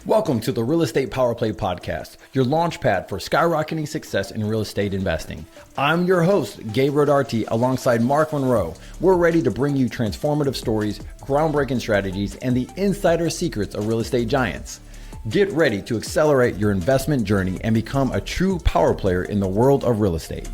Welcome to the Real Estate Power Play Podcast, your launch pad for skyrocketing success in real estate investing. I'm your host, Gabe Rodarte, alongside Mark Monroe. We're ready to bring you transformative stories, groundbreaking strategies, and the insider secrets of real estate giants. Get ready to accelerate your investment journey and become a true power player in the world of real estate.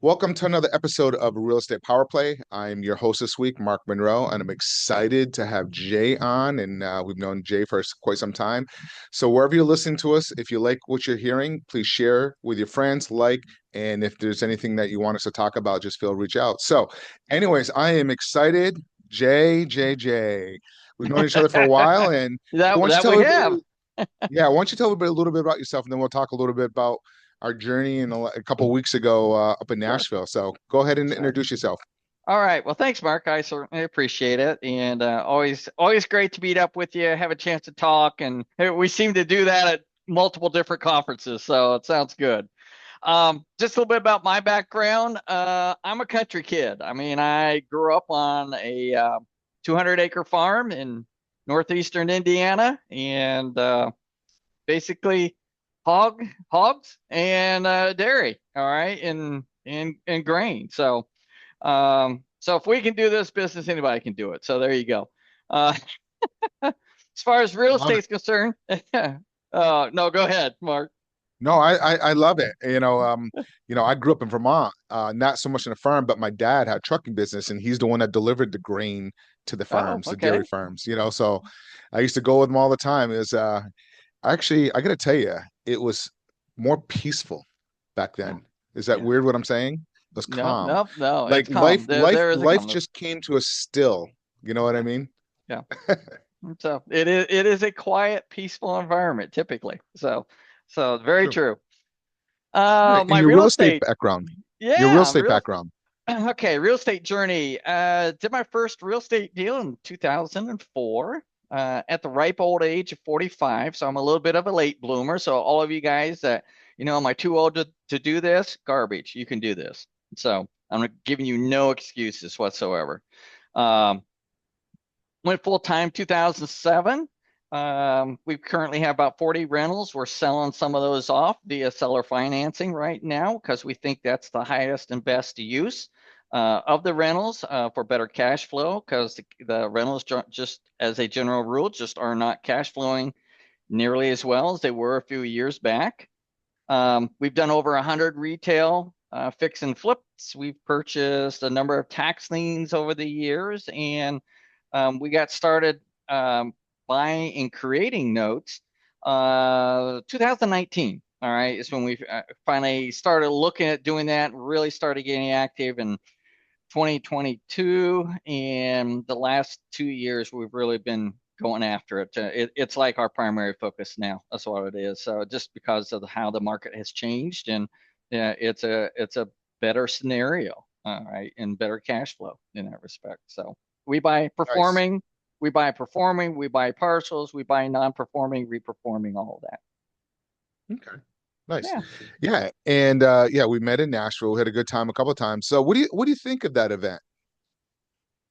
Welcome to another episode of Real Estate Power Play. I'm your host this week, Mark Monroe, and I'm excited to have Jay on. And we've known Jay for quite some time. So wherever you're listening to us, if you like what you're hearing, please share with your friends, and if there's anything that you want us to talk about, just reach out. So anyways, I am excited. Jay. We've known each other for a while, and that why don't you we tell have. why don't you tell everybody a little bit about yourself, and then we'll talk a little bit about our journey a couple of weeks ago up in Nashville. So go ahead and introduce yourself. All right. Well, thanks, Mark. I certainly appreciate it. And always great to meet up with you, have a chance to talk. And we seem to do that at multiple different conferences. So it sounds good. Just a little bit about my background. I'm a country kid. I mean, I grew up on a 200-acre farm in northeastern Indiana, and basically hogs and dairy, all right, and grain. So if we can do this business, anybody can do it. So there you go. As far as real estate is concerned, no, go ahead, Mark. No, I love it. I grew up in Vermont, not so much in a farm, but my dad had a trucking business, and he's the one that delivered the grain to the farms, the dairy farms. So I used to go with him all the time. Actually, I got to tell you, it was more peaceful back then. Is that weird what I'm saying? It was calm. No. Like life just came to a still. You know what I mean? Yeah. So it is a quiet, peaceful environment typically. So very true. My real estate background. Yeah. Your real estate background. Okay, real estate journey. Did my first real estate deal in 2004. At the ripe old age of 45. So I'm a little bit of a late bloomer. So all of you guys that, am I too old to do this? Garbage. You can do this. So I'm giving you no excuses whatsoever. Went full-time 2007. We currently have about 40 rentals. We're selling some of those off via seller financing right now because we think that's the highest and best use. Of the rentals for better cash flow, because the rentals just as a general rule just are not cash flowing nearly as well as they were a few years back. We've done over 100 retail fix and flips. We've purchased a number of tax liens over the years, and we got started buying and creating notes 2019. All right, is when we finally started looking at doing that, really started getting active in 2022, and the last 2 years we've really been going after it. It's like our primary focus now. That's what it is. So just because of how the market has changed, and it's a better scenario, right, and better cash flow in that respect. So we buy performing, nice. We buy performing, we buy partials, we buy non-performing, reperforming, all of that. Okay. Nice. Yeah. And we met in Nashville. We had a good time a couple of times. So what do you think of that event?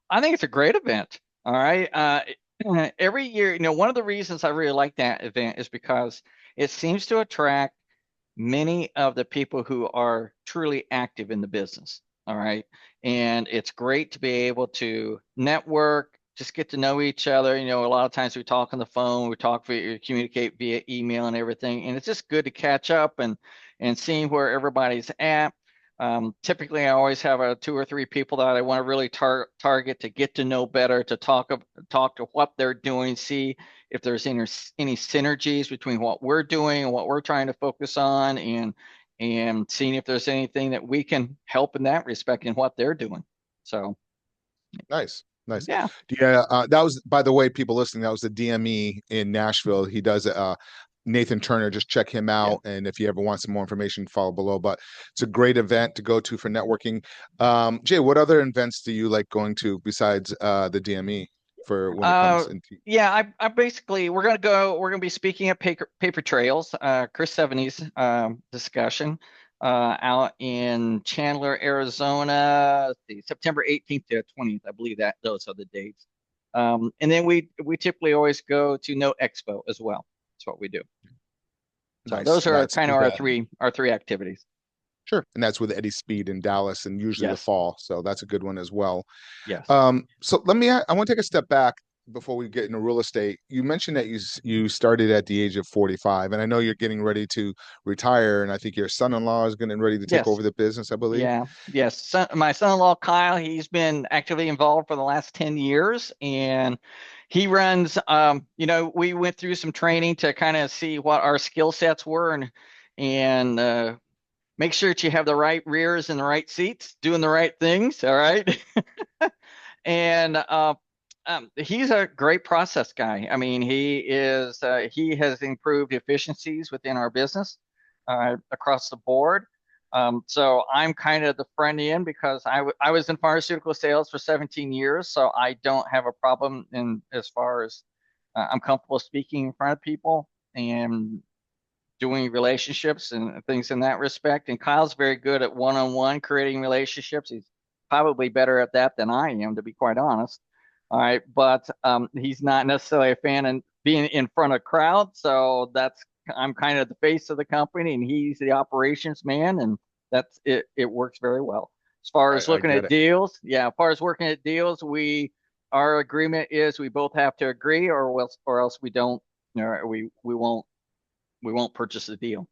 I think it's a great event. All right. Every year, one of the reasons I really like that event is because it seems to attract many of the people who are truly active in the business. All right. And it's great to be able to network, just get to know each other. A lot of times we talk on the phone, we communicate via email and everything. And it's just good to catch up and seeing where everybody's at. Typically, I always have 2 or 3 people that I want to really target to get to know better, to talk to what they're doing, see if there's any synergies between what we're doing and what we're trying to focus on, and seeing if there's anything that we can help in that respect in what they're doing. So nice. Yeah. That was, by the way, people listening, that was the DME in Nashville. He does Nathan Turner. Just check him out. Yeah. And if you ever want some more information, follow below. But it's a great event to go to for networking. Jay, what other events do you like going to besides the DME for when it comes into? Yeah, I basically, we're gonna be speaking at Paper Trails, Chris Sevigny's discussion. Out in Chandler, Arizona, September 18th to 20th. I believe those are the dates. And then we typically always go to Note Expo as well. That's what we do. So Nice. those And are that's kind of with our three activities. sure. And that's with Eddie Speed in Dallas and usually the Yes. fall. So that's a good one as well. Yes. So I want to take a step back before we get into real estate. You mentioned that you started at the age of 45, and I know you're getting ready to retire, and I think your son-in-law is getting ready to take Yes. over the business, I believe. Yeah. Yes. My son-in-law Kyle, he's been actively involved for the last 10 years, and he runs. We went through some training to kind of see what our skill sets were, and make sure that you have the right rears and the right seats, doing the right things. All right. And he's a great process guy. I mean, he has improved efficiencies within our business across the board. So I'm kind of the front end because I was in pharmaceutical sales for 17 years, so I don't have a problem in as far as I'm comfortable speaking in front of people and doing relationships and things in that respect. And Kyle's very good at one-on-one creating relationships. He's probably better at that than I am, to be quite honest. All right, but he's not necessarily a fan of being in front of crowds. So I'm kind of the face of the company, and he's the operations man, and that's it. It works very well. As far as I looking get at it. deals, yeah. As far as working at deals, our agreement is we both have to agree, or else we don't. We won't purchase the deal.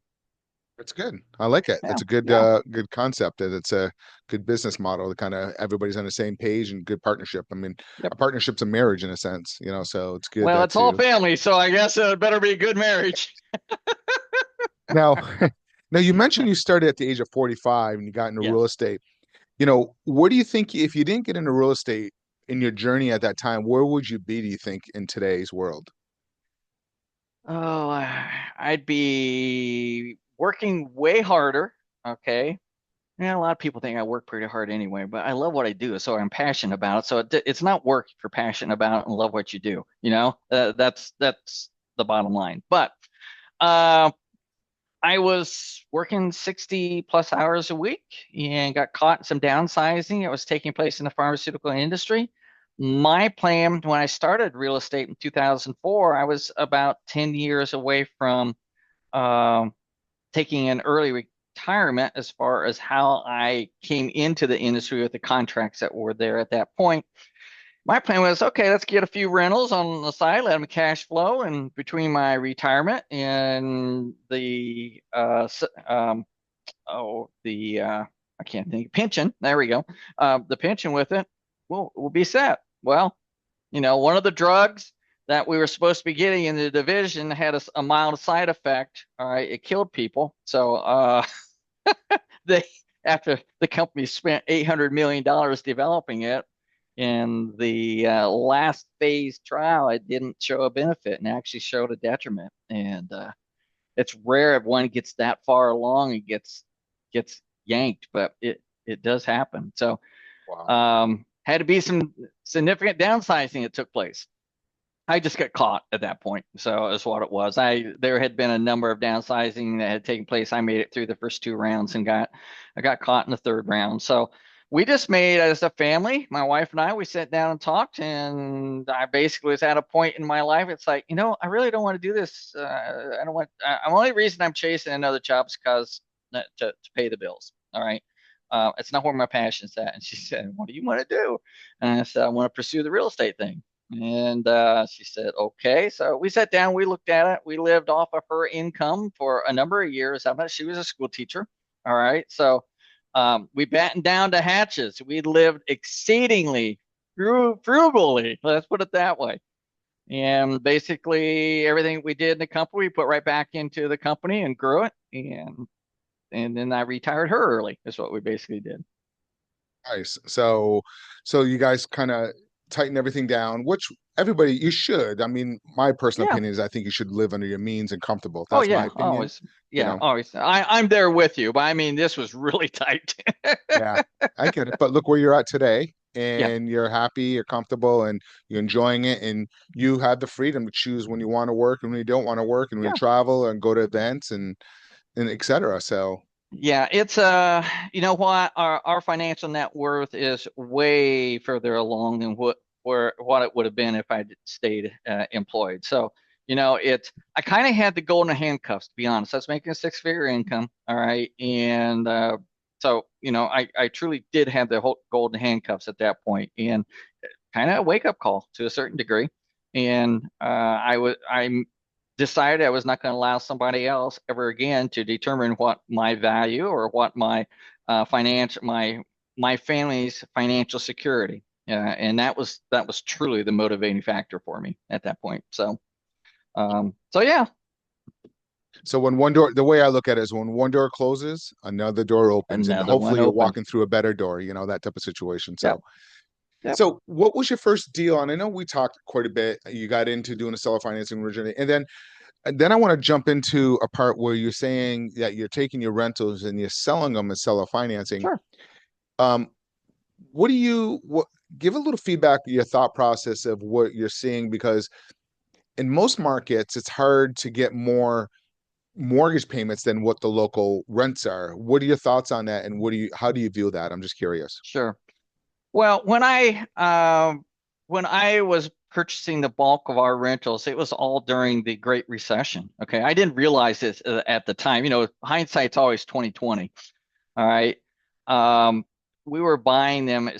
It's good. I like it. Yeah, That's a good yeah, good concept. That it's a good business model. To kind of everybody's on the same page and good partnership. I mean, yep. a partnership's a marriage in a sense, so it's good Well, that it's all too. family, so I guess it better be a good marriage. Now, now you mentioned you started at the age of 45 and you got into real Yes. estate. What do you think if you didn't get into real estate in your journey at that time, where would you be, do you think, in today's world? Oh, I'd be working way harder. Okay. Yeah, a lot of people think I work pretty hard anyway, but I love what I do, so I'm passionate about it. So it's not work if you're passionate about it and love what you do. That's the bottom line. But uh, I was working 60 plus hours a week and got caught in some downsizing that was taking place in the pharmaceutical industry. My plan when I started real estate in 2004, I was about 10 years away from um, taking an early retirement as far as how I came into the industry with the contracts that were there at that point. My plan was, okay, let's get a few rentals on the side, let them cash flow, and between my retirement and I can't think pension. There we go. The pension with it, we'll be set. Well, one of the drugs that we were supposed to be getting in the division had a mild side effect. All right, it killed people. So they after the company spent $800 million developing it, in the last phase trial, it didn't show a benefit and actually showed a detriment. And it's rare if one gets that far along and gets yanked, but it does happen. So Wow. had to be some significant downsizing that took place. I just got caught at that point. So that's what it was. There had been a number of downsizing that had taken place. I made it through the first two rounds and I got caught in the third round. So we just made as a family, my wife and I, we sat down and talked, and I basically was at a point in my life. It's like, I really don't want to do this. I don't want. The only reason I'm chasing another job is because to pay the bills. All right. It's not where my passion's at. And she said, "What do you want to do?" And I said, "I want to pursue the real estate thing." And she said, okay. So we sat down, we looked at it. We lived off of her income for a number of years. She was a school teacher. All right. So we battened down the hatches. We lived exceedingly frugally. Let's put it that way. And basically everything we did in the company, we put right back into the company and grew it. And then I retired her early, is what we basically did. Nice. So you guys kind of tighten everything down, which everybody you should. I mean, my personal Yeah. opinion is I think you should live under your means and comfortable. Oh That's my yeah, opinion. always. You Yeah, know, always. I'm there with you, but I mean, this was really tight. yeah, I get it. But look where you're at today, Yeah, and you're happy, you're comfortable, and you're enjoying it, and you have the freedom to choose when you want to work and when you don't want to work, and when you yeah, travel and go to events and et cetera. So yeah. It's you know what? Our financial net worth is way further along than what what it would have been if I'd stayed employed. So, I kind of had the golden handcuffs, to be honest. I was making a six-figure income, all right, and so I truly did have the whole golden handcuffs at that point, and kind of a wake-up call to a certain degree. And I decided I was not going to allow somebody else ever again to determine what my value or what my my family's financial security. And that was truly the motivating factor for me at that point. So yeah. So when one door, the way I look at it is when one door closes, another door opens, and Another one hopefully you're opens. walking through a better door, that type of situation. Yep. So, Yep. so what was your first deal? And I know we talked quite a bit. You got into doing a seller financing originally, and then I want to jump into a part where you're saying that you're taking your rentals and you're selling them as seller financing. Sure. Um, what give a little feedback, your thought process of what you're seeing, because in most markets, it's hard to get more mortgage payments than what the local rents are. What are your thoughts on that? And how do you view that? I'm just curious. Sure. Well, when I was purchasing the bulk of our rentals, it was all during the Great Recession. Okay, I didn't realize this at the time. Hindsight's always 2020. All right. We were buying them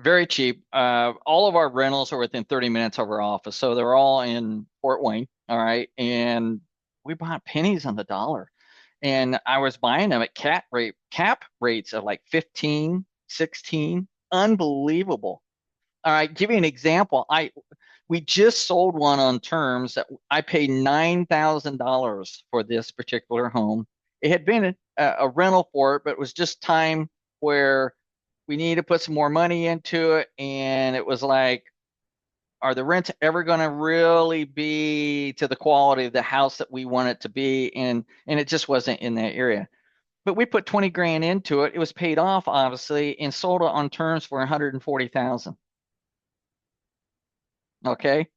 very cheap. All of our rentals are within 30 minutes of our office, so they're all in Fort Wayne. All right, and we bought pennies on the dollar, and I was buying them at cap rates of like 15, 16. Unbelievable. All right, give you an example. We just sold one on terms that I paid $9,000 for this particular home. It had been a rental for it, but it was just time where we needed to put some more money into it, and it was like, are the rents ever going to really be to the quality of the house that we want it to be? And it just wasn't in that area. But we put 20 grand into it. It was paid off, obviously, and sold it on terms for 140,000. Okay.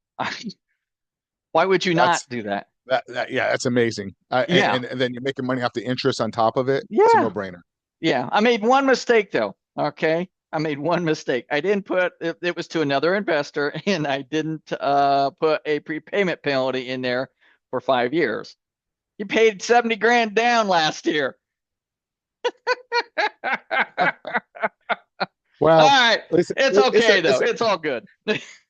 Why would you not That's do that? yeah, that's amazing. Yeah. And then you're making money off the interest on top of it. It's a Yeah. no-brainer. Yeah. I made one mistake though. Okay. I made one mistake. I didn't put it was to another investor, and I didn't put a prepayment penalty in there for 5 years. You paid 70 grand down last year. All Well, right. listen, It's okay though. It's all good.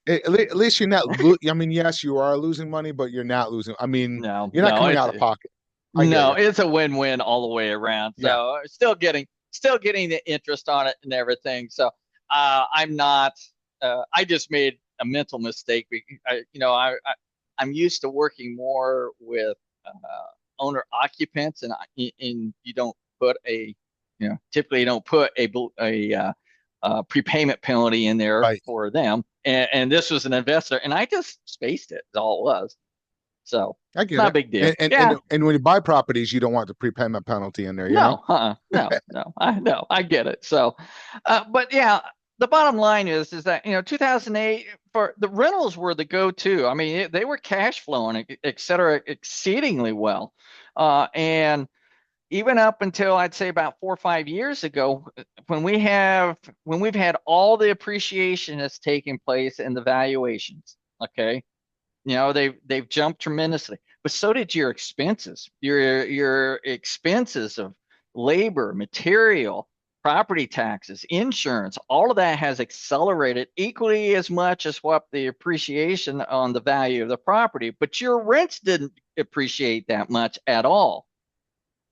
at least you're not. I mean, yes, you are losing money, but you're not losing. I mean, No, you're not no, coming it's out of pocket. I get no, you. it's a win-win all the way around. Yeah. So still getting the interest on it and everything. So I'm not. I just made a mental mistake. I'm used to working more with owner occupants, and you don't put typically you don't put prepayment penalty in there Right. for them. And this was an investor, and I just spaced it. Is all it was. So I get not a it. big deal. And Yeah. when you buy properties, you don't want the prepayment penalty in there, No, no, no. I get it. So, but yeah, the bottom line is that 2008 for the rentals were the go-to. I mean, they were cash flowing, et cetera, exceedingly well, and even up until I'd say about 4 or 5 years ago, when we've had all the appreciation that's taking place in the valuations. Okay, they've jumped tremendously, but so did your expenses. Your expenses of labor, material, property taxes, insurance, all of that has accelerated equally as much as what the appreciation on the value of the property, but your rents didn't appreciate that much at all.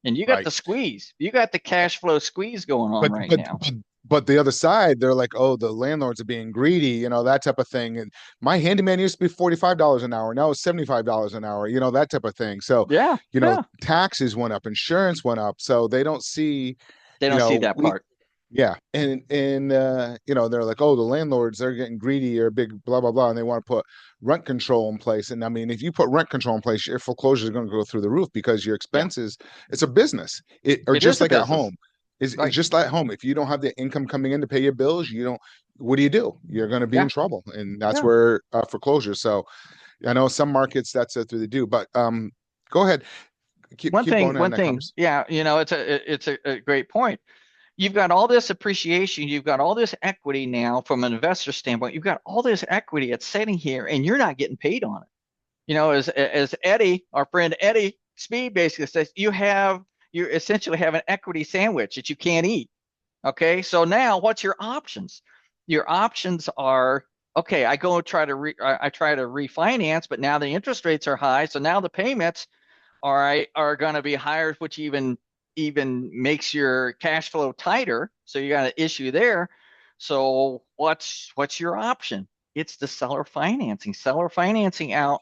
And you got right? the squeeze. You got the cash flow squeeze going on But right but now. but but the other side, they're like, oh, the landlords are being greedy, that type of thing. And my handyman used to be $45 an hour. Now it's $75 an hour, that type of thing. So, Yeah, yeah. taxes went up, insurance went up. So they don't see, They don't see that we part. yeah. And they're like, oh, the landlords, they're getting greedy or big blah blah blah, and they want to put rent control in place. And I mean, if you put rent control in place, your foreclosure is going to go through the roof because your Yeah, expenses, it's a business. Or it just is a like at business. home. It's Right. just like home. If you don't have the income coming in to pay your bills, you don't. What do? You're going to be in Yeah, trouble, and that's yeah. where foreclosure. So I know some markets that's what they do, but go ahead, keep going on One that thing, conversation. yeah, it's a great point. you've got all this appreciation, you've got all this equity now from an investor standpoint, you've got all this equity that's sitting here and you're not getting paid on it. As Eddie, our friend Eddie Speed basically says, you essentially have an equity sandwich that you can't eat. Okay, so now what's your options? Your options are, okay, I go try to I try to refinance, but now the interest rates are high, so now the payments are going to be higher, which even makes your cash flow tighter. So you got an issue there. So what's your option? It's the seller financing. Seller financing out.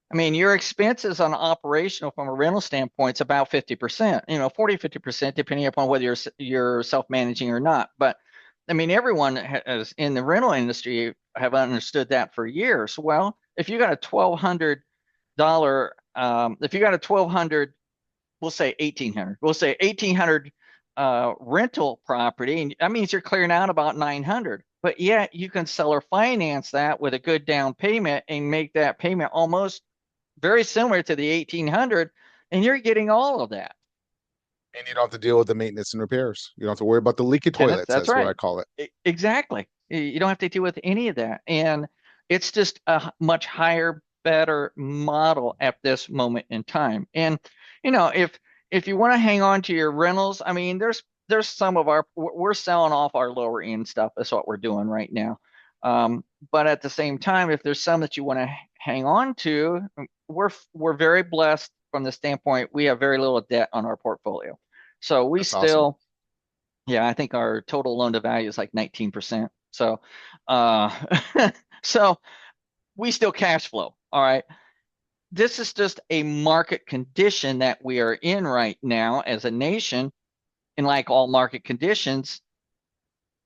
I mean, your expenses on operational from a rental standpoint is about 50%, 40, 50%, depending upon whether you're self-managing or not. But I mean, everyone has in the rental industry have understood that for years. Well, if you got a $1,200, if you got a 1,200, we'll say 1,800, we'll say 1,800 rental property, and that means you're clearing out about 900. But yet you can seller finance that with a good down payment and make that payment almost very similar to the 1,800, and you're getting all of that. And you don't have to deal with the maintenance and repairs. You don't have to worry about the leaky toilets. That's That's what right. I call it. Exactly. You don't have to deal with any of that. And it's just a much higher, better model at this moment in time. And, if you want to hang on to your rentals, I mean, there's some of we're selling off our lower end stuff. That's what we're doing right now. But at the same time, if there's some that you want to hang on to, we're very blessed from the standpoint we have very little debt on our portfolio. So we That's awesome. still, yeah, I think our total loan to value is like 19%. So, uh, so we still cash flow. All right. This is just a market condition that we are in right now as a nation. And like all market conditions,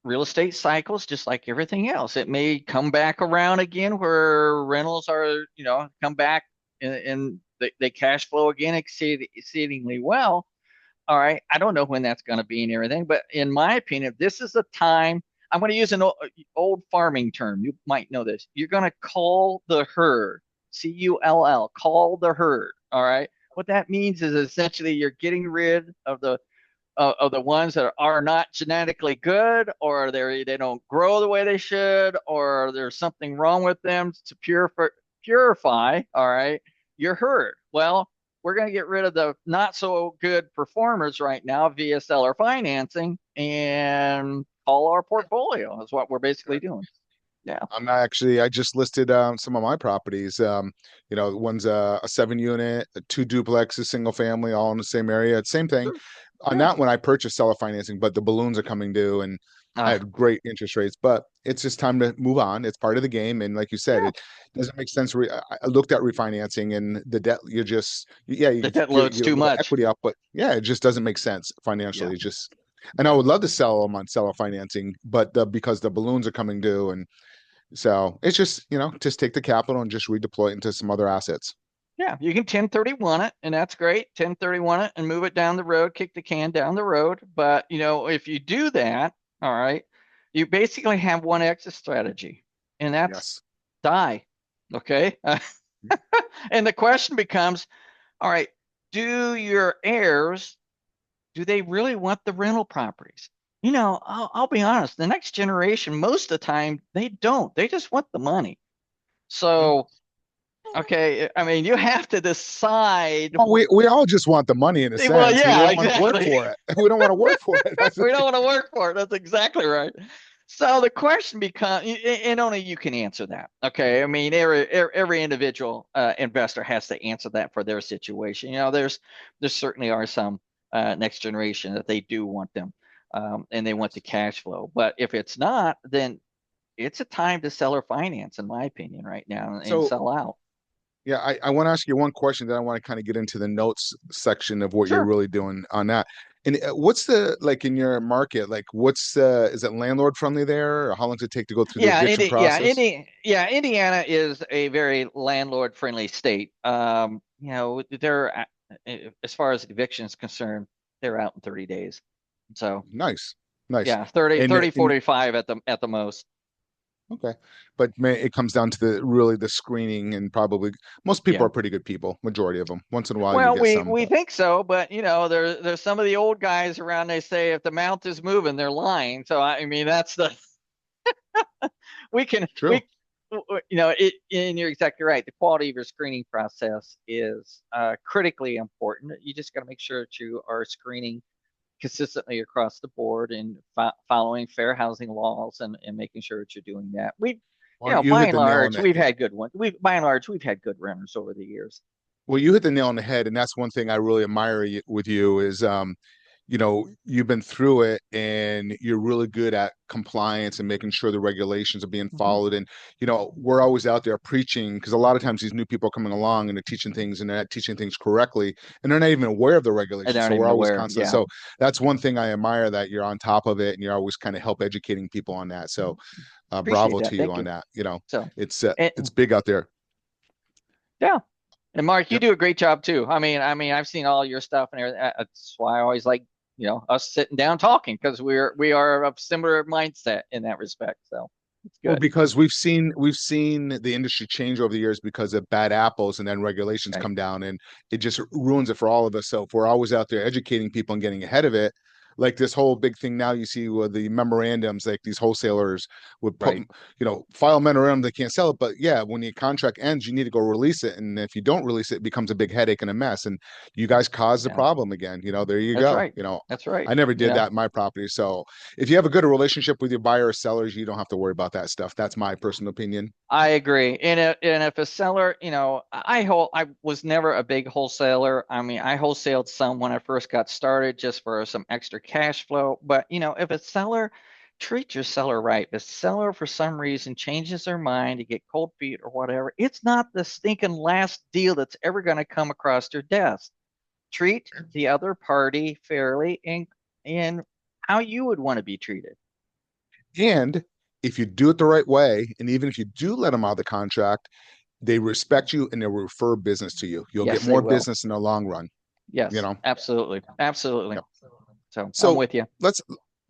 real estate cycles, just like everything else, it may come back around again where rentals are, come back and they cash flow again exceedingly well. All right. I don't know when that's going to be and everything, but in my opinion, this is a time. I'm going to use an old farming term. You might know this. You're going to call the herd, CULL, call the herd. All right. What that means is essentially you're getting rid of the ones that are not genetically good, or they don't grow the way they should, or there's something wrong with them to purify. All right. Your herd. Well, we're going to get rid of the not so good performers right now via seller financing and call our portfolio is what we're basically doing. Yeah. I just listed some of my properties. One's a 7 unit, two duplexes, single family, all in the same area. It's same thing. Sure. On Yeah. that one, I purchased seller financing, but the balloons are coming due and I Uh, had great interest rates, but it's just time to move on. It's part of the game. And like you said, yeah. it doesn't make sense. I looked at refinancing and the debt, yeah, The you debt load's get a too little much. equity up, but yeah, it just doesn't make sense financially. Yeah. It's just, and I Yeah. would love to sell them on seller financing, but because the balloons are coming due and so it's just, just take the capital and just redeploy it into some other assets. Yeah, you can 1031 it, and that's great. 1031 it and move it down the road, kick the can down the road. But, if you do that, all right, you basically have one exit strategy, and that's Yes. die. Okay. And the question becomes, all right, do your heirs, do they really want the rental properties? I'll be honest, the next generation, most of the time, they don't. They just want the money. Mhm. So, okay, I mean, you have to decide. Well, we all just want the money in a Well, sense. We yeah, don't want to work exactly. for it. We don't want to work for it. That's the We don't thing. want to work for it. That's exactly right. So the question becomes, and only you can answer that. Okay, I mean, every individual investor has to answer that for their situation. There certainly are some next generation that they do want them, and they want the cash flow. But if it's not, then it's a time to sell or finance, in my opinion, right now, and So sell out. yeah, I want to ask you one question that I want to kind of get into the notes section of what you're Sure. really doing on that. And what's the like in your market? Like, is it landlord friendly there? Or how long does it take to go through the eviction process? Indiana is a very landlord friendly state. They're as far as eviction is concerned, they're out in 30 days. So Nice, nice. yeah, 30, And 30, 45 at the most. Okay. But it comes down to the screening, and probably most people Yeah. are pretty good people, majority of them. Once in a while you Well, get we some, we but think so, but there's some of the old guys around. They say if the mouth is moving, they're lying. So I mean, that's the we can true. we it, and you're exactly right. The quality of your screening process is critically important. You just got to make sure that you are screening consistently across the board and following fair housing laws and making sure that you're doing that. Well, you By hit and the nail on large, the we've had good ones. By and large, we've had good renters over the years. Well, you hit the nail on the head, and that's one thing I really admire with you is, you've been through it, and you're really good at compliance and making sure the regulations are being Mhm. followed. And we're always out there preaching, because a lot of times these new people are coming along and they're teaching things, and they're not teaching things correctly, and they're not even aware of the And regulations. they're So not even we're always aware. constantly. Yeah. So that's one thing I admire, that you're on top of it, and you're always kind of help educating people on that. So Appreciate bravo that. to you Thank on you. that. So, It's and big out there. yeah. And Mark, you Yep. do a great job too. I mean, I've seen all your stuff and everything. That's why I always like, us sitting down talking because we are of similar mindset in that respect. So it's Well, good. because we've seen the industry change over the years because of bad apples, and then regulations Right. come down, and it just ruins it for all of us. So if we're always out there educating people and getting ahead of it, like this whole big thing now, you see with the memorandums, like these wholesalers would put, Right. file a memorandum, they can't sell it, but yeah, when the contract ends, you need to go release it, and if you don't release it, it becomes a big headache and a mess, and you guys caused the Yeah. problem again. There you That's go. right. That's right. I never did that in my property, so if you have a good relationship with your buyer or sellers, you don't have to worry about that stuff. That's my personal opinion. I agree. And if a seller, I was never a big wholesaler. I mean, I wholesaled some when I first got started just for some extra cash flow. But if a seller treat your seller right, if a seller for some reason changes their mind, you get cold feet or whatever, it's not the stinking last deal that's ever going to come across your desk. Treat the other party fairly and how you would want to be treated. And if you do it the right way, and even if you do let them out of the contract, they respect you and they'll refer business to you. You'll get Yes, they more will. business in the long run, you Yes, know. absolutely. Absolutely. Yep. So I'm So with you. let's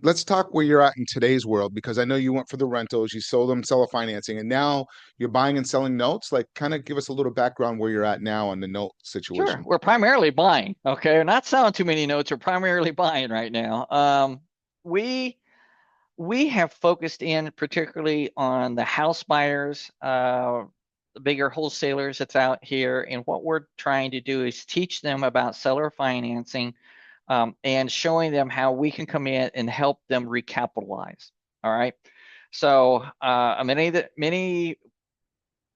let's talk where you're at in today's world, because I know you went for the rentals, you sold them seller financing, and now you're buying and selling notes. Like, kind of give us a little background where you're at now on the note Sure. situation. We're primarily buying. Okay. We're not selling too many notes. We're primarily buying right now. We we have focused in particularly on the house buyers, the bigger wholesalers that's out here. And what we're trying to do is teach them about seller financing, and showing them how we can come in and help them recapitalize. All right. So many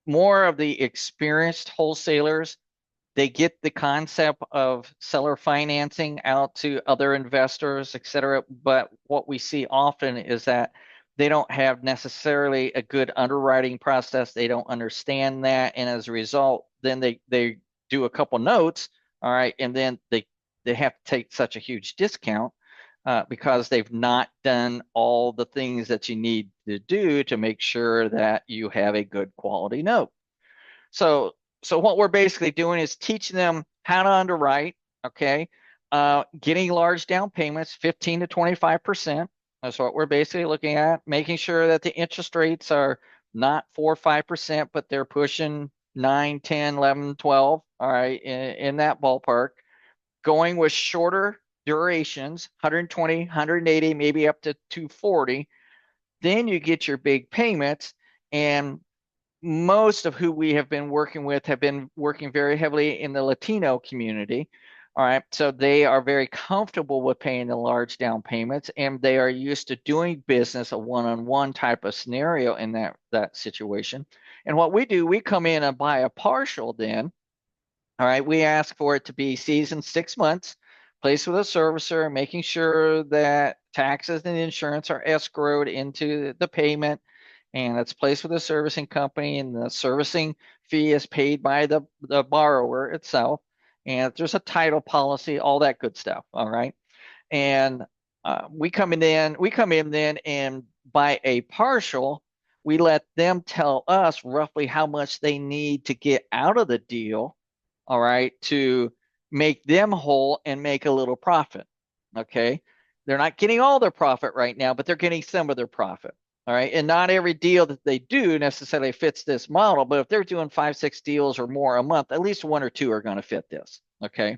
more of the experienced wholesalers, they get the concept of seller financing out to other investors, et cetera. But what we see often is that they don't have necessarily a good underwriting process. They don't understand that. And as a result, then they do a couple notes. All right. And then they have to take such a huge discount, because they've not done all the things that you need to do to make sure that you have a good quality note. So, so what we're basically doing is teaching them how to underwrite, okay? Getting large down payments, 15 to 25%. That's what we're basically looking at, making sure that the interest rates are not 4 or 5%, but they're pushing 9, 10, 11, 12, all right, in that ballpark. Going with shorter durations, 120, 180, maybe up to 240. Then you get your big payments, and most of who we have been working with have been working very heavily in the Latino community. All right. So they are very comfortable with paying the large down payments, and they are used to doing business a one-on-one type of scenario in that situation. And what we do, we come in and buy a partial then. All right. We ask for it to be seasoned 6 months, placed with a servicer, making sure that taxes and insurance are escrowed into the payment, and it's placed with a servicing company, and the servicing fee is paid by the borrower itself. And there's a title policy, all that good stuff. All right. And we come in then and buy a partial. We let them tell us roughly how much they need to get out of the deal, all right, to make them whole and make a little profit. Okay. They're not getting all their profit right now, but they're getting some of their profit. All right. And not every deal that they do necessarily fits this model, but if they're doing 5, 6 deals or more a month, at least one or two are going to fit this. Okay.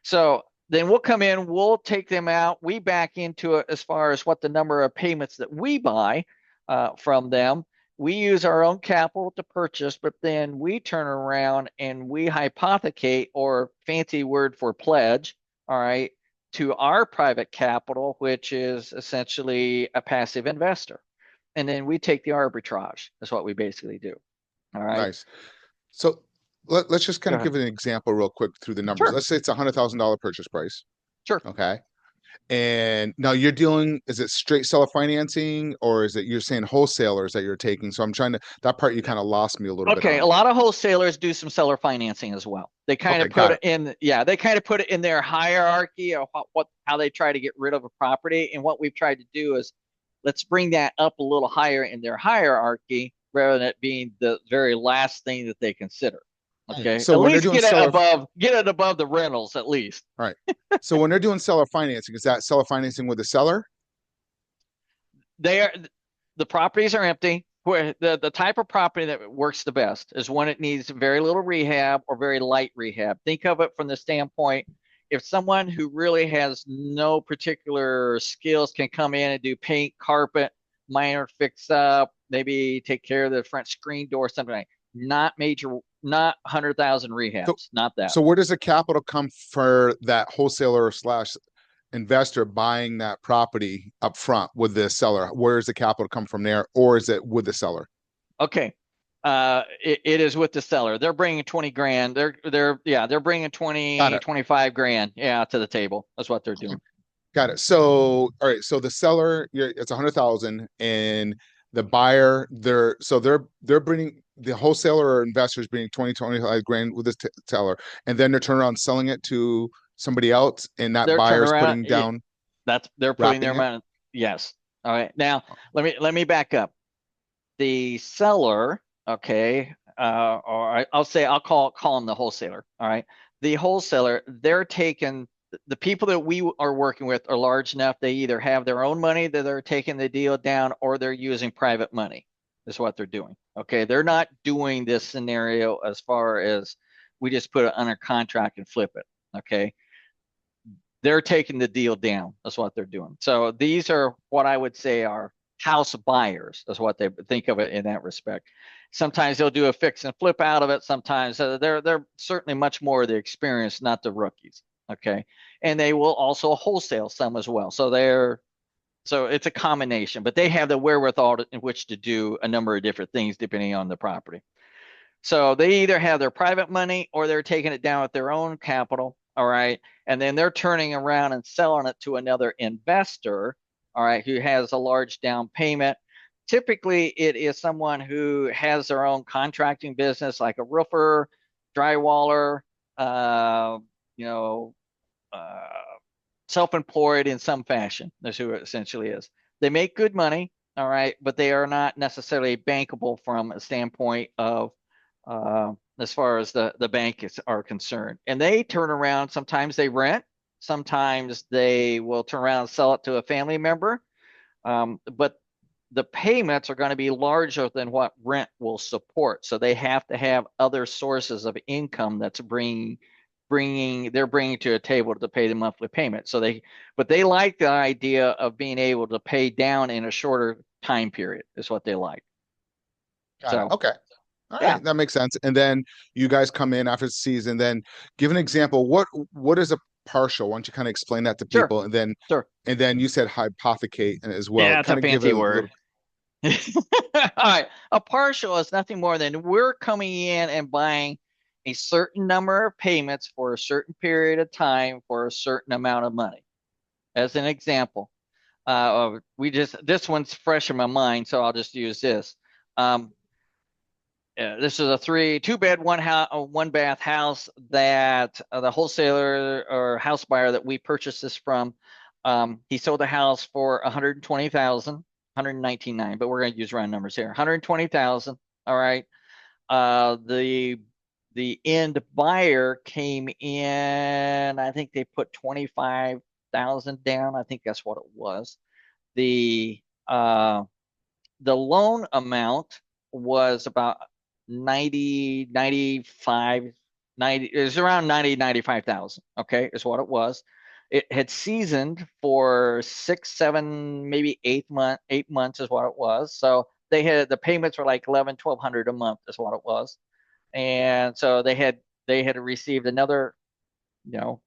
So then we'll come in, we'll take them out. We back into it as far as what the number of payments that we buy from them. We use our own capital to purchase, but then we turn around and we hypothecate, or fancy word for pledge, all right, to our private capital, which is essentially a passive investor. And then we take the arbitrage. That's what we basically do. All right. Nice. So let's just kind Go of ahead. give an example real quick through the numbers. Sure. Let's say it's $100,000 purchase price. Sure. Okay. And now you're dealing, is it straight seller financing or is it you're saying wholesalers that you're taking? So I'm trying to, that part you kind of lost me a little bit Okay, a on. lot of wholesalers do some seller financing as well. They kind Okay, of put got it it. in, yeah, they kind of put it in their hierarchy of how they try to get rid of a property. And what we've tried to do is let's bring that up a little higher in their hierarchy rather than it being the very last thing that they consider. Okay, So at when they're least doing seller, get it above the rentals at least. all right. So when they're doing seller financing, is that seller financing with the seller? They are the properties are empty. Where the type of property that works the best is when it needs very little rehab or very light rehab. Think of it from the standpoint, if someone who really has no particular skills can come in and do paint, carpet, minor fix up, maybe take care of the front screen door, something like not major, not 100,000 So rehabs, not that. so where does the capital come for that wholesaler slash investor buying that property up front with the seller? Where does the capital come from there, or is it with the seller? Okay. It is with the seller. They're bringing 20 grand. They're bringing Got 20, it. 25 grand. Yeah, to the table. That's what they're doing. Got it. So, all right. So the seller, it's 100,000, and the buyer, they're bringing the wholesaler or investors bringing 25 grand with this seller, and then they're turning around selling it to somebody else, and that They're turning buyer's around. putting Yeah, doing they're putting wrapping their it. money. Yes. All right. Now let me back up. The seller, okay, I'll call him the wholesaler. All right. The wholesaler, they're taking the people that we are working with are large enough. They either have their own money that they're taking the deal down, or they're using private money. Is what they're doing. Okay. They're not doing this scenario as far as we just put it under contract and flip it. Okay. They're taking the deal down. That's what they're doing. So these are what I would say are house buyers. That's what they think of it in that respect. Sometimes they'll do a fix and flip out of it. Sometimes they're certainly much more the experience, not the rookies. Okay, and they will also wholesale some as well. So it's a combination, but they have the wherewithal in which to do a number of different things depending on the property. So they either have their private money or they're taking it down with their own capital. All right. And then they're turning around and selling it to another investor. All right. Who has a large down payment. Typically, it is someone who has their own contracting business, like a roofer, drywaller, uh, you know, uh, self-employed in some fashion. That's who it essentially is. They make good money. All right. But they are not necessarily bankable from a standpoint of as far as the banks are concerned. And they turn around, sometimes they rent, sometimes they will turn around and sell it to a family member. But the payments are going to be larger than what rent will support. So they have to have other sources of income that's they're bringing to a table to pay the monthly payment. But they like the idea of being able to pay down in a shorter time period is what they like. Got it. So Okay. All yeah, right, that makes sense. And then you guys come in after the season. Then give an example. What is a partial? Why don't you kind of explain that to sure, people? sure. And then you said hypothecate as well. Yeah, it's a Kind of give fancy a word. little. All right. A partial is nothing more than we're coming in and buying a certain number of payments for a certain period of time for a certain amount of money. As an example, this one's fresh in my mind, so I'll just use this. Um, this is a two bed, one bath house that the wholesaler or house buyer that we purchased this from. He sold the house for 120,000, 119,900, but we're going to use round numbers here. 120,000. All right. The end buyer came in. I think they put 25,000 down. I think that's what it was. The the loan amount was about 90, 95, 90, it was around 90, 95,000. Okay, is what it was. It had seasoned for 6, 7, maybe 8 months is what it was. So the payments were like 11, 1,200 a month is what it was. And so they had received another, you know,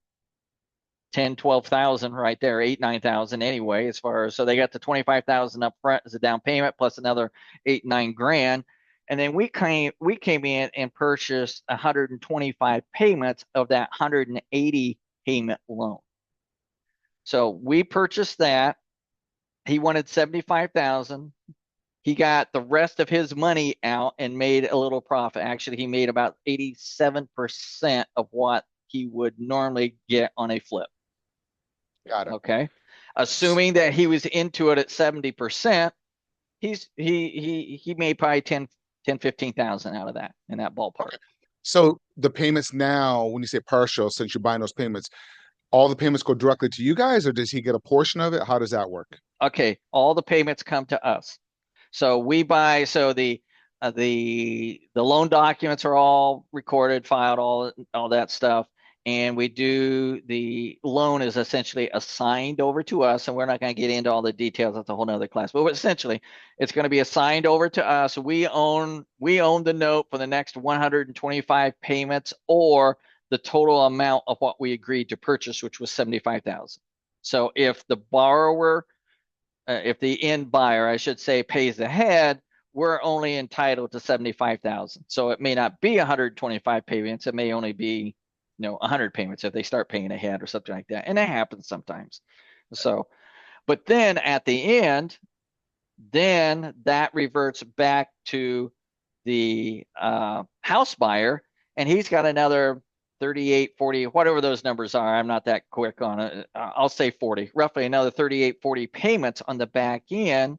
10, 12,000 right there, 8, 9,000 anyway, as far as, so they got the 25,000 up front as a down payment plus another 8, 9 grand. And then we came in and purchased 125 payments of that 180 payment loan. So we purchased that. He wanted 75,000. He got the rest of his money out and made a little profit. Actually, he made about 87% of what he would normally get on a flip. Got it. Okay. Assuming that he was into it at 70%, he made probably 15,000 out of that, in that ballpark. Okay. So the payments now, when you say partial, since you're buying those payments, all the payments go directly to you guys, or does he get a portion of it? How does that work? Okay, all the payments come to us. So we buy, so the loan documents are all recorded, filed, all that stuff. And the loan is essentially assigned over to us, and we're not going to get into all the details. That's a whole nother class. But essentially, it's going to be assigned over to us. We own the note for the next 125 payments, or the total amount of what we agreed to purchase, which was 75,000. So if the end buyer, I should say, pays ahead, we're only entitled to 75,000. So it may not be 125 payments. It may only be, 100 payments if they start paying ahead or something like that. And that happens sometimes. So, but then at the end, then that reverts back to the house buyer, and he's got another 38, 40, whatever those numbers are. I'm not that quick on it. I'll say 40, roughly another 38, 40 payments on the back end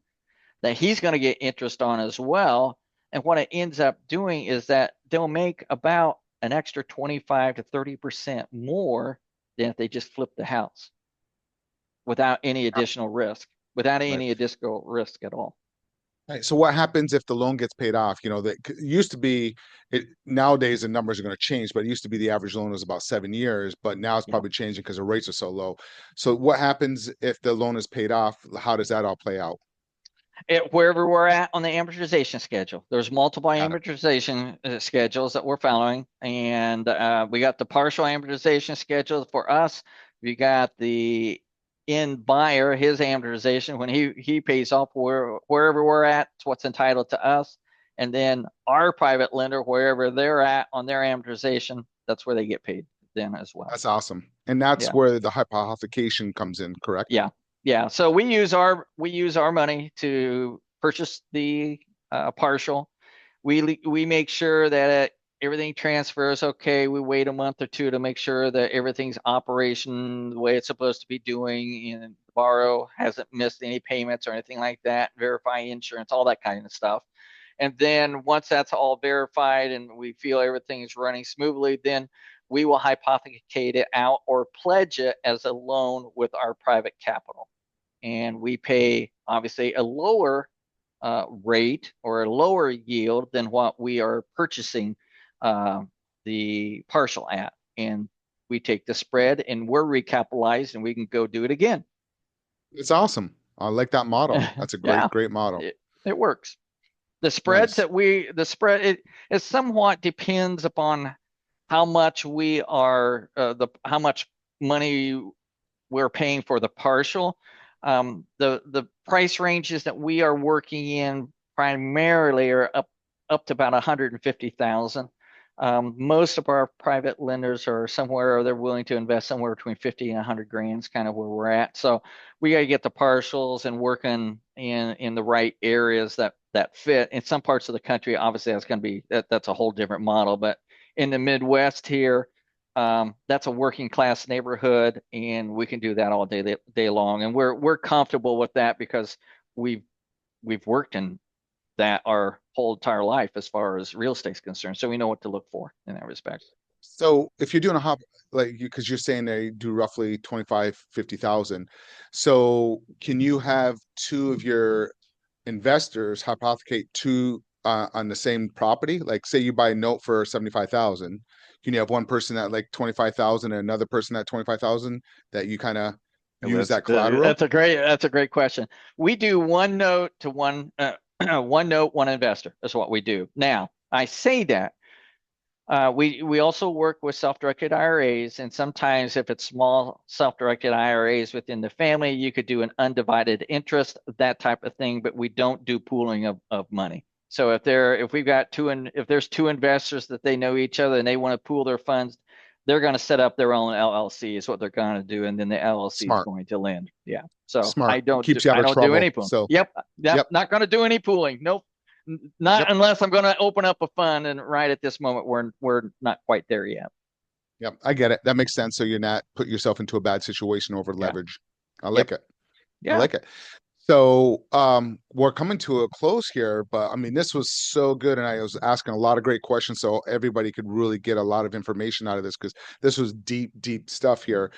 that he's going to get interest on as well. And what it ends up doing is that they'll make about an extra 25 to 30% more than if they just flip the house without any additional risk, Right. at all. Right. So what happens if the loan gets paid off? That used to be it nowadays the numbers are going to change, but it used to be the average loan was about 7 years, but now it's Yeah. probably changing because the rates are so low. So what happens if the loan is paid off? How does that all play out? Wherever we're at on the amortization schedule. There's multiple Got it. amortization schedules that we're following, and we got the partial amortization schedule for us. We got the end buyer, his amortization when he pays off wherever we're at, it's what's entitled to us, and then our private lender, wherever they're at on their amortization, that's where they get paid then as well. That's awesome. And that's Yeah. where the hypothecation comes in, correct? Yeah. Yeah. So we use our money to purchase the partial. We make sure that everything transfers okay. We wait a month or two to make sure that everything's operation the way it's supposed to be doing, and the borrower hasn't missed any payments or anything like that. Verify insurance, all that kind of stuff. And then once that's all verified and we feel everything is running smoothly, then we will hypothecate it out or pledge it as a loan with our private capital. And we pay obviously a lower rate or a lower yield than what we are purchasing the partial at. And we take the spread and we're recapitalized and we can go do it again. It's awesome. I like that model. That's a great, Yeah, great model. it works. The spreads Nice. it somewhat depends upon how much how much money we're paying for the partial. The price ranges that we are working in primarily are up to about 150,000. Most of our private lenders are somewhere, they're willing to invest somewhere between 50 and 100 grand is kind of where we're at. So we got to get the partials and working in the right areas that fit. In some parts of the country, obviously that's a whole different model. But in the Midwest here, that's a working class neighborhood, and we can do that all day long. And we're comfortable with that because we've worked in that our whole entire life as far as real estate is concerned. So we know what to look for in that respect. So if you're doing a hop, like because you're saying they do roughly 25, 50,000. So can you have two of your investors hypothecate two on the same property? Like, say you buy a note for 75,000, can you have one person at like 25,000 and another person at 25,000 that you kind of use that collateral? That's a great question. We do one note to one one note, one investor. That's what we do. Now, I say that we also work with self-directed IRAs, and sometimes if it's small self-directed IRAs within the family, you could do an undivided interest, that type of thing. But we don't do pooling of money. So if we've got if there's two investors that they know each other and they want to pool their funds, they're going to set up their own LLC is what they're going to do, and then the LLC is Smart, going to lend. Yeah. So smart. It keeps you out I of don't do trouble. any pooling. So, Yep. Yep. yep, Not going to do any pooling. Nope. Not yep, unless I'm going to open up a fund, and right at this moment we're not quite there yet. yep. I get it. That makes sense. So you're not putting yourself into a bad situation over Yeah. leverage. I Yep. like it. I Yeah. like it. So we're coming to a close here, but I mean, this was so good, and I was asking a lot of great questions, so everybody could really get a lot of information out of this because this was deep, deep stuff here.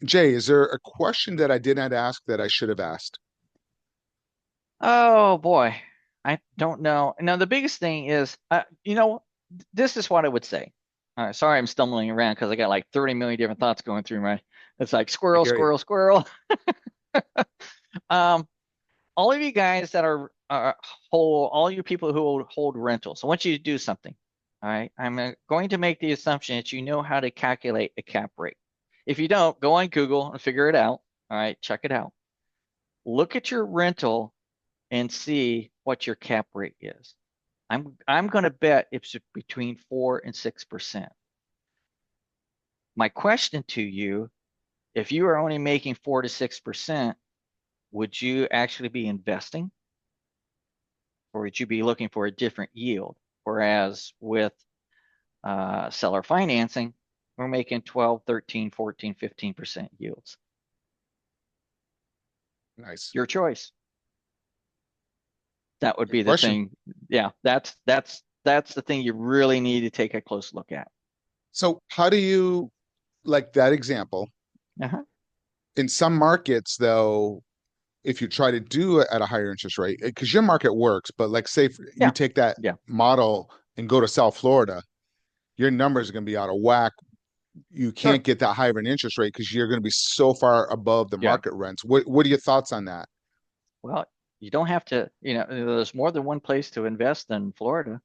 Jay, is there a question that I did not ask that I should have asked? Oh boy, I don't know. Now the biggest thing is, this is what I would say. Sorry, I'm stumbling around because I got like 30 million different thoughts going through my. It's like I squirrel, hear you. squirrel, squirrel. Um, all of you guys that are all you people who hold rentals, I want you to do something. All right, I'm going to make the assumption that you know how to calculate a cap rate. If you don't, go on Google and figure it out. All right, check it out. Look at your rental and see what your cap rate is. I'm going to bet it's between 4 and 6%. My question to you, if you are only making 4 to 6%, would you actually be investing, or would you be looking for a different yield? Whereas with seller financing, we're making 12, 13, 14, 15% yields. Nice. Your choice. That would Good be the question. thing. Yeah, that's the thing you really need to take a close look at. So how do you like that example? Uh-huh. In some markets, though, if you try to do it at a higher interest rate, because your market works, but like say you Yeah. take that Yeah. model and go to South Florida, your numbers are going to be out of whack. You Sure. can't get that high of an interest rate because you're going to be so far above the Yeah. market rents. What are your thoughts on that? Well, you don't have to, there's more than one place to invest in Florida.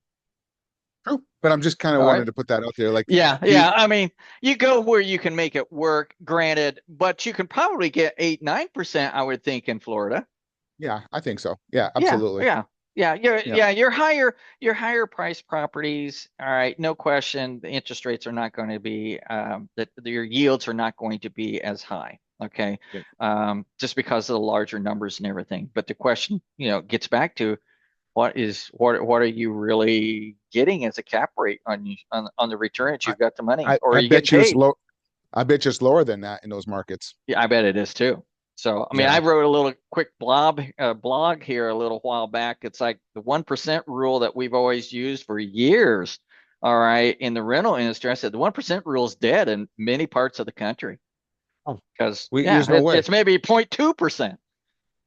True, but I'm just kind of All wanted right. to put that out there. Like, Yeah. do you, Yeah. I mean, you go where you can make it work, granted, but you can probably get 8, 9%, I would think, in Florida. yeah, I think so. Yeah, Yeah. absolutely. Yeah. Yeah. Yeah, Your higher price properties. All right. No question. The interest rates are not going to be, that your yields are not going to be as high. Okay. yeah. Just because of the larger numbers and everything. But the question, gets back to, what are you really getting as a cap rate on the returns I, you've got the money, or are I you getting bet you it's paid? low. I bet you it's lower than that in those markets. Yeah, I bet it is too. So I mean, I Yeah. wrote a little quick blog here a little while back. It's like the 1% rule that we've always used for years. All right, in the rental industry, I said the 1% rule is dead in many parts of the country Oh, because there's yeah, no way. it's maybe 0.2%.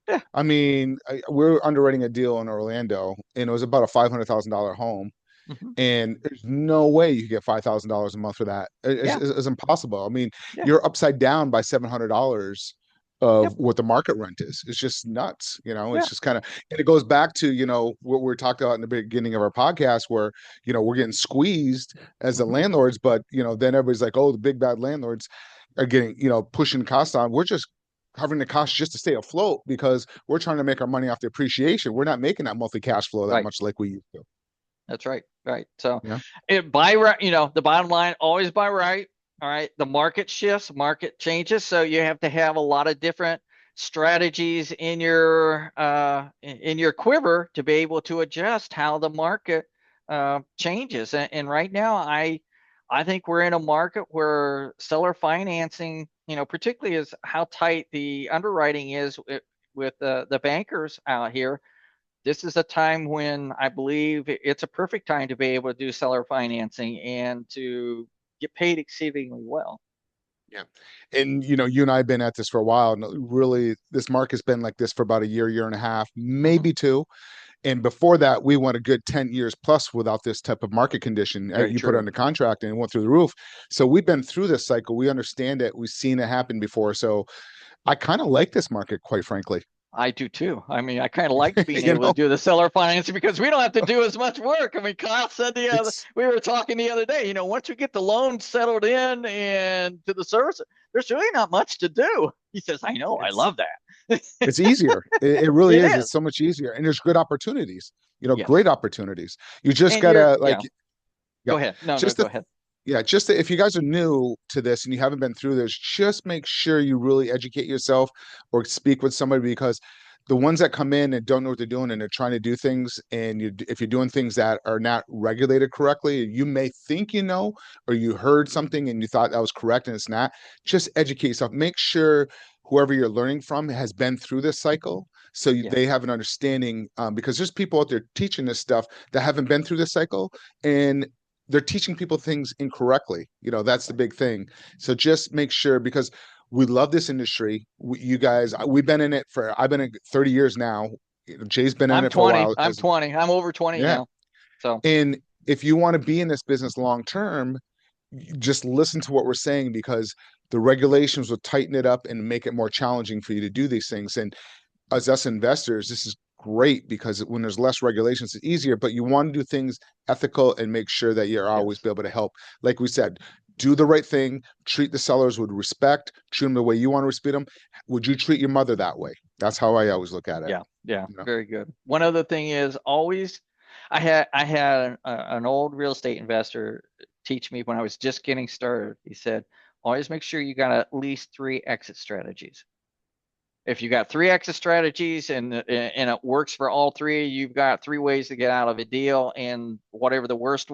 Yeah. I mean, we're underwriting a deal in Orlando, and it was about a $500,000 home, Hmm. and there's no way you could get $5,000 a month for that. Yeah. It's impossible. I mean, Yeah. you're upside down by $700 Yep. of what the market rent is. It's just nuts. It's Yeah. just kind of, and it goes back to what we were talking about in the beginning of our podcast, where we're getting squeezed as the Hmm. landlords, but then everybody's like, oh, the big bad landlords are getting pushing costs on. We're just covering the cost just to stay afloat because we're trying to make our money off the appreciation. We're not making that monthly cash flow that Right. much like we used to. That's right. Right. So Yeah. buy right, the bottom line, always buy right. All right. The market shifts, market changes. So you have to have a lot of different strategies in your quiver to be able to adjust how the market changes. And right now I think we're in a market where seller financing, particularly is how tight the underwriting is with the bankers out here. This is a time when I believe it's a perfect time to be able to do seller financing and to get paid exceedingly well. Yeah. And you and I have been at this for a while, and really this market's been like this for about a year, year and a half, Hmm. maybe two. And before that, we went a good 10 years plus without this type of market condition. Very You put it true. under contract and it went through the roof. So we've been through this cycle. We understand it. We've seen it happen before. So I kind of like this market, quite frankly. I do too. I mean, I kind of like being You able to know, do the seller financing because we don't have to do as much work. I mean, Kyle said it's we were talking the other day, once we get the loan settled in and to the service, there's really not much to do. He says, I know, I it's love that. it's easier. It really It is. It's is. so much easier. And there's good opportunities, great Yes. opportunities. You just And you're, gotta like, yeah, yeah, go ahead. No, just go the ahead. Yeah, just if you guys are new to this and you haven't been through this, just make sure you really educate yourself or speak with somebody, because the ones that come in and don't know what they're doing and they're trying to do things, and if you're doing things that are not regulated correctly, you may think or you heard something and you thought that was correct and it's not. Just educate yourself. Make sure whoever you're learning from has been through this cycle, so they Yes. have an understanding, because there's people out there teaching this stuff that haven't been through this cycle, and they're teaching people things incorrectly. That's the big thing. So just make sure, because we love this industry. You guys, I've been in 30 years now. Jay's been in I'm it for a 20. while. I'm 20. I'm over 20 Yeah. now. So, And if you want to be in this business long term, just listen to what we're saying, because the regulations will tighten it up and make it more challenging for you to do these things. And as us investors, this is great, because when there's less regulations, it's easier, but you want to do things ethical and make sure that you're always yes. be able to help. Like we said, do the right thing, treat the sellers with respect, treat them the way you want to respect them. Would you treat your mother that way? That's how I always look at it. Yeah. Yeah. You know? Very good. One other thing is always, I had an old real estate investor teach me when I was just getting started. He said, always make sure you got at least three exit strategies. If you got three exit strategies and it works for all three, you've got three ways to get out of a deal. And whatever the worst,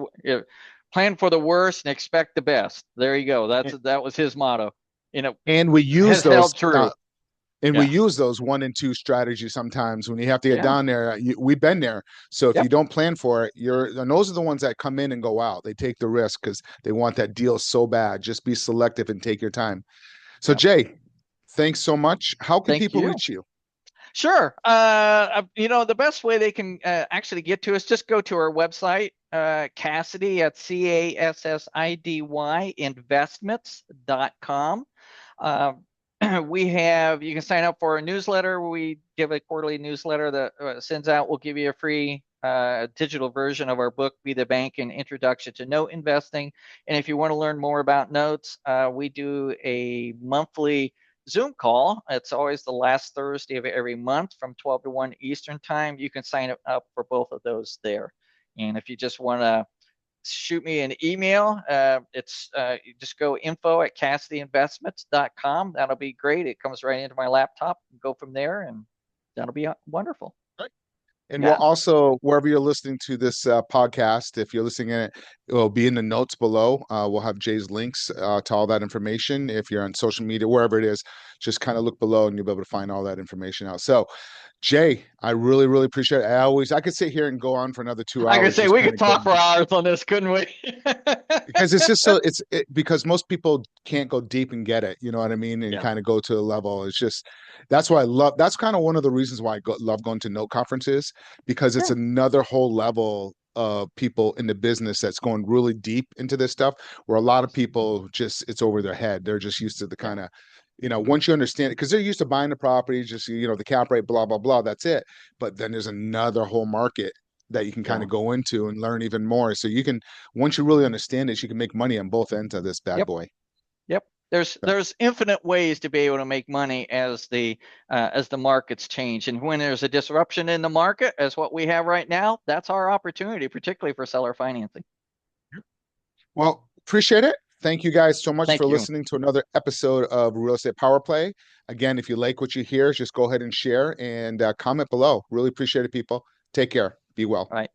plan for the worst and expect the best. There you go. That was his motto. And it And we use has those held true. and we Yeah. use those 1 and 2 strategies sometimes when you have to get Yeah. down there. We've been there. So if you Yep. don't plan for it, and those are the ones that come in and go out. They take the risk because they want that deal so bad. Just be selective and take your time. So Yep. Jay, thanks so much. How can Thank people you. reach you? Sure. The best way they can actually get to us, just go to our website, Cassidy at CASSIDY investments.com. You can sign up for a newsletter. We give a quarterly newsletter that sends out. We'll give you a free digital version of our book, Be the Bank: An Introduction to Note Investing. And if you want to learn more about notes, we do a monthly Zoom call. It's always the last Thursday of every month from 12 to 1 Eastern time. You can sign up for both of those there. And if you just want to shoot me an email, you just go info@CassidyInvestments.com. That'll be great. It comes right into my laptop. Go from there, and that'll be wonderful. And we'll Yeah. also, wherever you're listening to this podcast, if you're listening in it will be in the notes below. We'll have Jay's links to all that information. If you're on social media, wherever it is, just kind of look below and you'll be able to find all that information out. So, Jay, I really, really appreciate it. I could sit here and go on for another two I could hours, say just we kind could of talk going, for hours on this, couldn't we? because it's just because most people can't go deep and get it, you know what I mean, and Yeah. kind of go to a level. It's just that's why I love. That's kind of one of the reasons why love going to note conferences, because it's Sure. another whole level of people in the business that's going really deep into this stuff. Where a lot of people just it's over their head. They're just used to the Yeah. kind of once you understand it, because they're used to buying the property, just the cap rate, blah blah blah. That's it. But then there's another whole market that you can kind Yeah. of go into and learn even more. So you can, once you really understand it, you can make money on both ends of this bad Yep. boy. Yep. So, There's infinite ways to be able to make money as the markets change. And when there's a disruption in the market, as what we have right now, that's our opportunity, particularly for seller financing. well, appreciate it. Thank you guys so much for Thank you. listening to another episode of Real Estate Power Play. Again, if you like what you hear, just go ahead and share and comment below. Really appreciate it, people. Take care. Be well. All right.